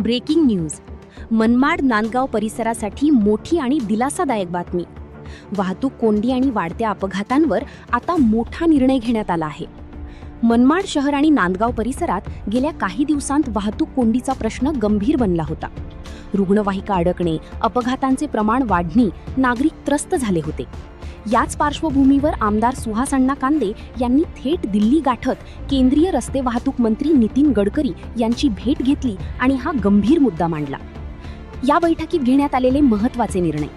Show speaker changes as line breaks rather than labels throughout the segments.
Breaking news. Manmad Nandgaon परिसरासाठी मोठी आणि दिलासादायक बातमी. वाहतूक कोंडी आणि वाढत्या अपघातांवर आता मोठा निर्णय घेण्यात आला आहे. मनमाड शहर आणि नांदगाव परिसरात गेल्या काही दिवसांत वाहतूक कोंडीचा प्रश्न गंभीर बनला होता. रुग्णवाहिका अडकणे, अपघातांचे प्रमाण वाढणे, नागरिक त्रस्त झाले होते. याच पार्श्वभूमीवर आमदार सुहास अण्णा कांदे यांनी थेट दिल्ली गाठत केंद्रीय रस्ते वाहतूक मंत्री नितीन गडकरी यांची भेट घेतली आणि हा गंभीर मुद्दा मांडला. या बैठकीत घेण्यात आलेले महत्त्वाचे निर्णय: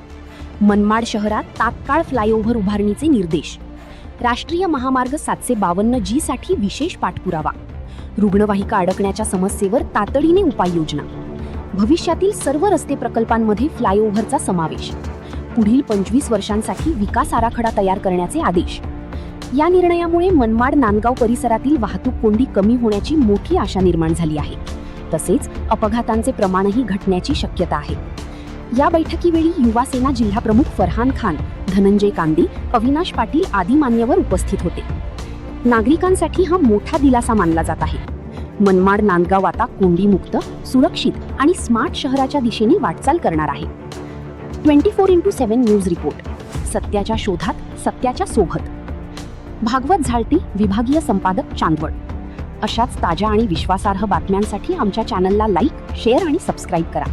मनमाड शहरात तात्काळ फ्लायओव्हर उभारणीचे निर्देश, राष्ट्रीय महामार्ग 752G साठी विशेष पाठपुरावा, रुग्णवाहिका अडकण्याच्या समस्येवर तातडीने उपाययोजना, भविष्यातील सर्व रस्ते प्रकल्पांमध्ये फ्लायओव्हरचा समावेश, पुढील 25 वर्षांसाठी विकास आराखडा तयार करण्याचे आदेश. या निर्णयामुळे मनमाड नांदगाव परिसरातील वाहतूक कोंडी कमी होण्याची मोठी आशा निर्माण झाली आहे. तसेच अपघातांचे प्रमाणही घटण्याची शक्यता आहे. या बैठकीवेळी युवा सेना जिल्हाप्रमुख फरहान खान, धनंजय कांदी, अविनाश पाटील आदी मान्यवर उपस्थित होते. नागरिकांसाठी हा मोठा दिलासा मानला जात आहे. मनमाड नांदगाव आता कोंडीमुक्त, सुरक्षित आणि स्मार्ट शहराच्या दिशेने वाटचाल करणार आहे. 24x7 news report. सत्याच्या शोधात, सत्याच्या सोबत. भागवत झालटी, विभागीय संपादक, चांदवड. अशाच ताज्या आणि विश्वासार्ह बातम्यांसाठी आमच्या चॅनलला लाईक, शेअर आणि सबस्क्राईब करा.